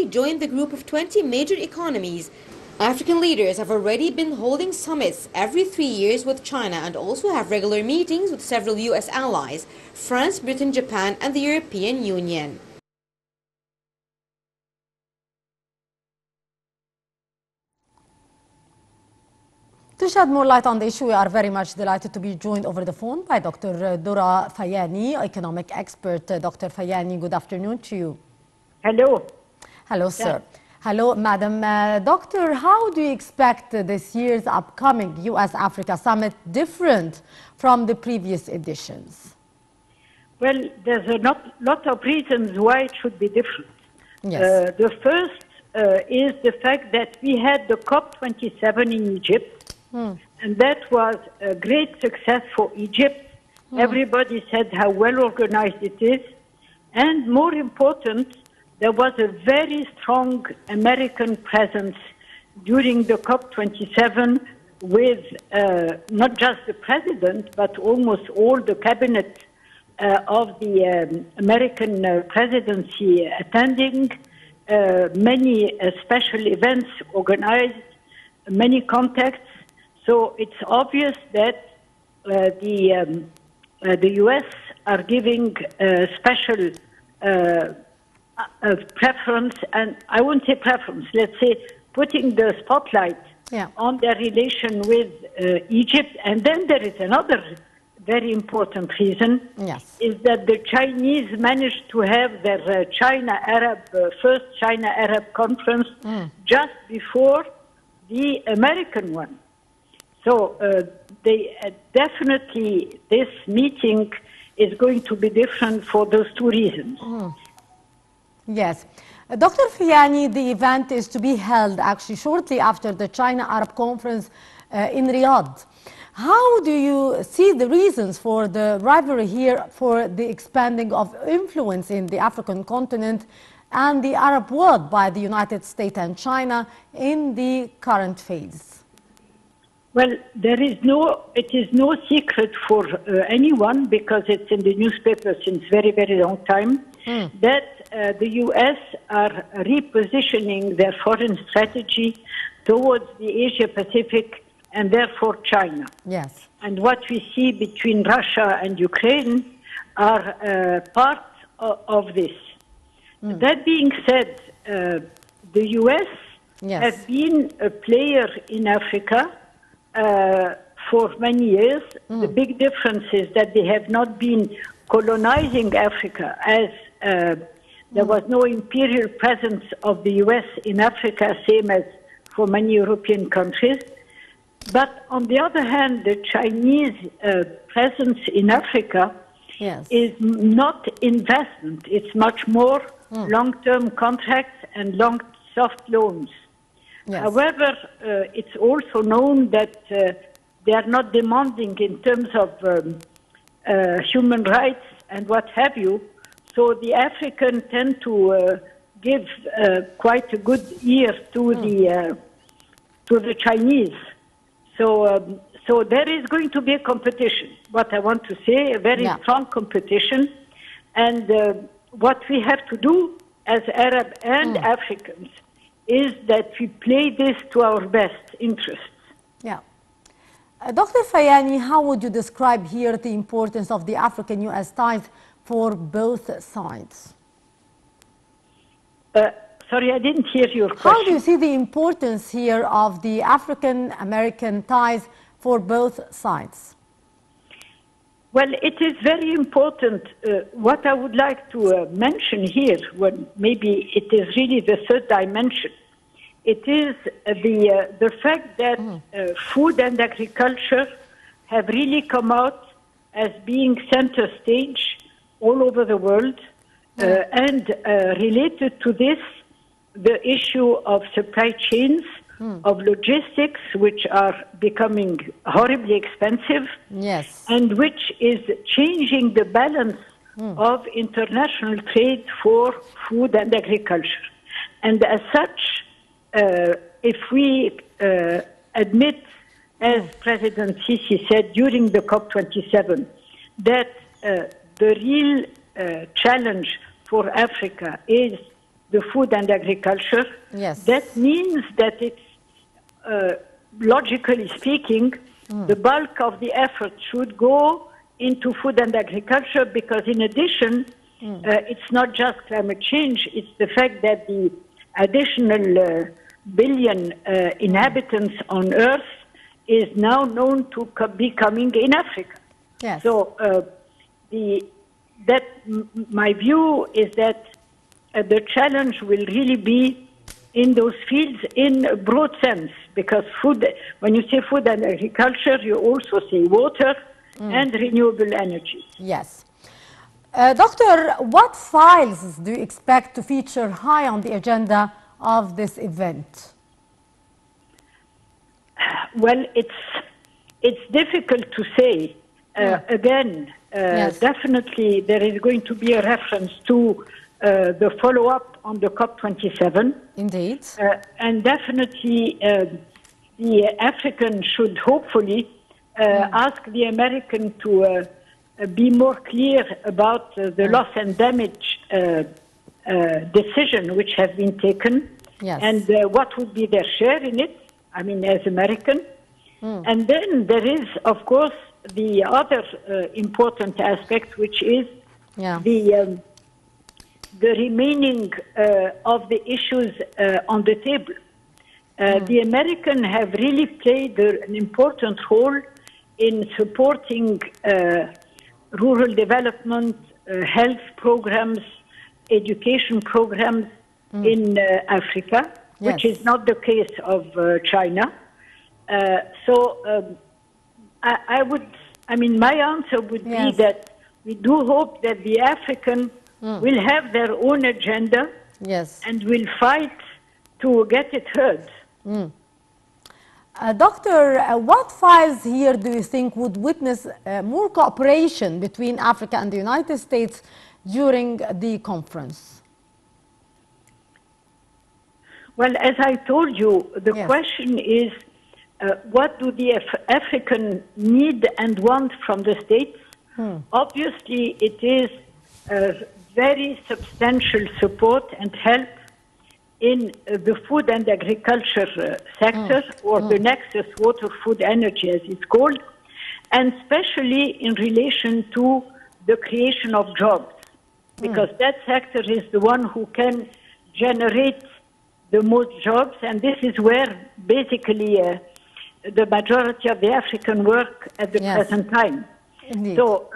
officially joined the group of 20 major economies, African leaders have already been holding summits every 3 years with China and also have regular meetings with several U.S. allies, France, Britain, Japan and the European Union. To shed more light on the issue, we are very much delighted to be joined over the phone by Dr. Dorra Faiani, economic expert. Dr. Faiani, good afternoon to you. Hello. Hello, sir. Hello, Madam. Doctor, how do you expect this year's upcoming U.S.-Africa Summit different from the previous editions? Well, there's a lot of reasons why it should be different. Yes. The first is the fact that we had the COP27 in Egypt, and that was a great success for Egypt. Everybody said how well organized it is, and more important, there was a very strong American presence during the COP27 with not just the president, but almost all the cabinet of the American presidency attending, many special events organized, many contacts. So it's obvious that the U.S. are giving special preference, and I won't say preference, let's say putting the spotlight on their relation with Egypt. And then there is another very important reason, is that the Chinese managed to have their first China-Arab conference just before the American one. So definitely this meeting is going to be different for those two reasons. Yes. Dr. Faiani, the event is to be held actually shortly after the China-Arab conference in Riyadh. How do you see the reasons for the rivalry here for the expanding of influence in the African continent and the Arab world by the United States and China in the current phase? Well, it is no secret for anyone, because it's in the newspaper since very, very long time, that the U.S. are repositioning their foreign strategy towards the Asia-Pacific and therefore China. Yes. And what we see between Russia and Ukraine are part of this. That being said, the U.S. have been a player in Africa for many years. The big difference is that they have not been colonizing Africa, as there was no imperial presence of the U.S. in Africa, same as for many European countries. But on the other hand, the Chinese presence in Africa is not investment. It's much more long-term contracts and long soft loans. However, it's also known that they are not demanding in terms of human rights and what have you. So the Africans tend to give quite a good ear to the Chinese. So there is going to be a competition. What I want to say, a very strong competition, and what we have to do as Arab and Africans is that we play this to our best interests. Dr. Faiani, how would you describe here the importance of the African-U.S. ties for both sides? Sorry, I didn't hear your question. How do you see the importance here of the African-American ties for both sides? Well, it is very important. What I would like to mention here, when maybe it is really the third dimension, it is the fact that food and agriculture have really come out as being center stage all over the world, and related to this, the issue of supply chains, of logistics, which are becoming horribly expensive, and which is changing the balance of international trade for food and agriculture. And as such, if we admit, as President Sisi said during the COP27, that the real challenge for Africa is the food and agriculture. Yes. That means that it's, logically speaking, the bulk of the effort should go into food and agriculture, because in addition, it's not just climate change, it's the fact that the additional billion inhabitants on Earth is now known to be coming in Africa. Yes. So my view is that the challenge will really be in those fields in a broad sense, because food, when you say food and agriculture, you also say water and renewable energy. Yes. Doctor, what files do you expect to feature high on the agenda of this event? Well, it's difficult to say. Again, Yes. definitely there is going to be a reference to the follow-up on the COP27. Indeed. And definitely the African should hopefully ask the American to be more clear about the loss and damage decision which has been taken, Yes. and what would be their share in it, I mean, as American. And then there is, of course, the other important aspect, which is the remaining of the issues on the table. The Americans have really played an important role in supporting rural development, health programs, education programs in Africa, which is not the case of China. My answer would be that we do hope that the African will have their own agenda and will fight to get it heard. Doctor, what files here do you think would witness more cooperation between Africa and the United States during the conference? Well, as I told you, the question is, what do the African need and want from the States? Obviously, it is very substantial support and help in the food and agriculture sector, or the nexus water, food, energy, as it's called, and especially in relation to the creation of jobs, because that sector is the one who can generate the most jobs, and this is where basically the majority of the African work at the present time. Indeed. So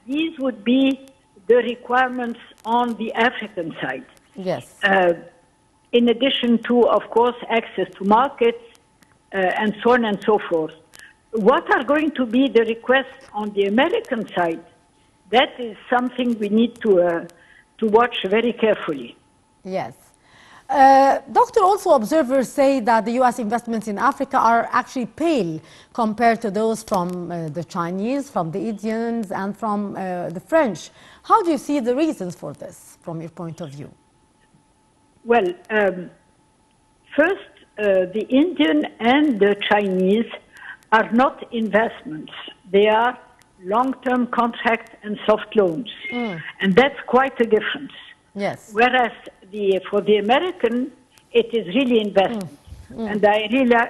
these would be the requirements on the African side. Yes. In addition to, of course, access to markets and so on and so forth. What are going to be the requests on the American side? That is something we need to watch very carefully. Yes. Doctor, also observers say that the U.S. investments in Africa are actually pale compared to those from the Chinese, from the Indians, and from the French. How do you see the reasons for this from your point of view? Well, first, the Indian and the Chinese are not investments. They are long-term contract and soft loans. And that's quite a difference. Yes. Whereas for the American, it is really investment. And I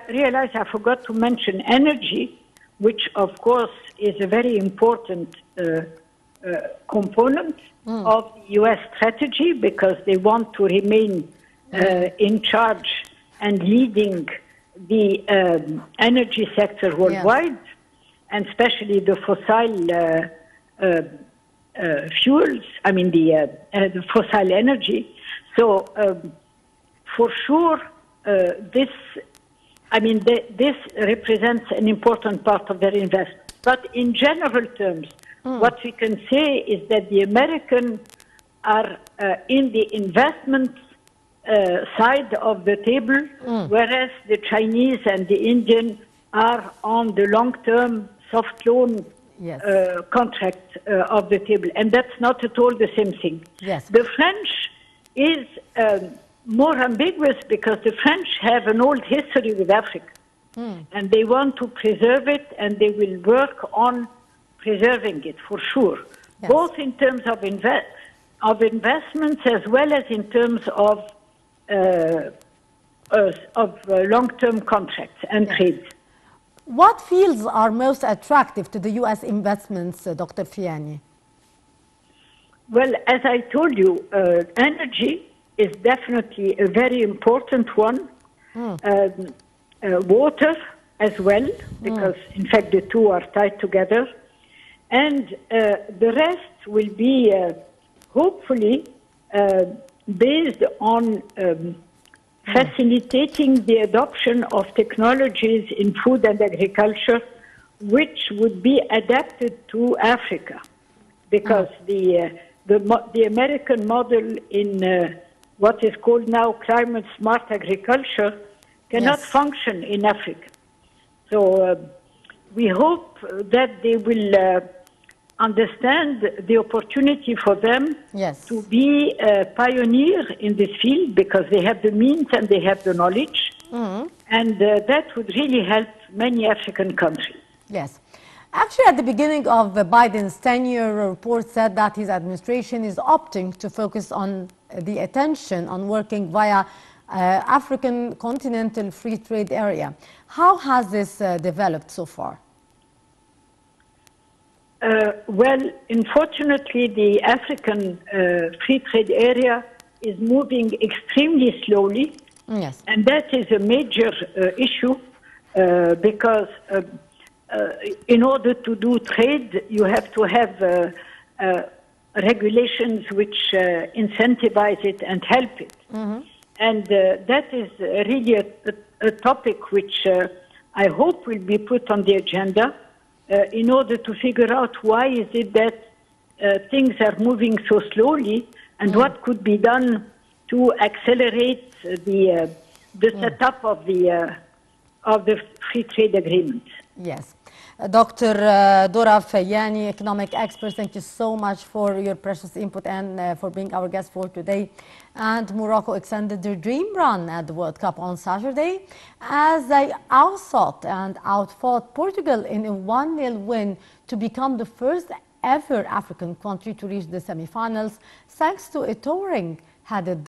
realize I forgot to mention energy, which of course is a very important component of the U.S. strategy, because they want to remain in charge and leading the energy sector worldwide, and especially the fossil fuels, I mean the fossil energy. So for sure, this represents an important part of their investment. But in general terms, what we can say is that the Americans are in the investment side of the table, whereas the Chinese and the Indian are on the long-term soft loan contract of the table. And that's not at all the same thing. Yes. The French is more ambiguous, because the French have an old history with Africa. And they want to preserve it, and they will work on preserving it for sure, both in terms of of investments as well as in terms of long-term contracts and trade. What fields are most attractive to the U.S. investments, Dr. Faiani? Well, as I told you, energy is definitely a very important one. Water as well, because in fact the two are tied together. And the rest will be hopefully based on facilitating the adoption of technologies in food and agriculture, which would be adapted to Africa, because the American model in what is called now climate smart agriculture cannot function in Africa. So we hope that they will understand the opportunity for them to be a pioneer in this field, because they have the means and they have the knowledge. And that would really help many African countries. Yes. Actually, at the beginning of Biden's tenure, a report said that his administration is opting to focus on the attention on working via African continental free trade area. How has this developed so far? Well, unfortunately, the African free trade area is moving extremely slowly. And that is a major issue because in order to do trade, you have to have regulations which incentivize it and help it. And that is really a topic which I hope will be put on the agenda in order to figure out why is it that things are moving so slowly, and what could be done to accelerate the setup of the free trade agreement. Yes. Dr. Dorra Faiani, economic expert, thank you so much for your precious input and for being our guest for today. And Morocco extended their dream run at the World Cup on Saturday as they outsought and outfought Portugal in a 1-0 win to become the first ever African country to reach the semi-finals, thanks to a touring headed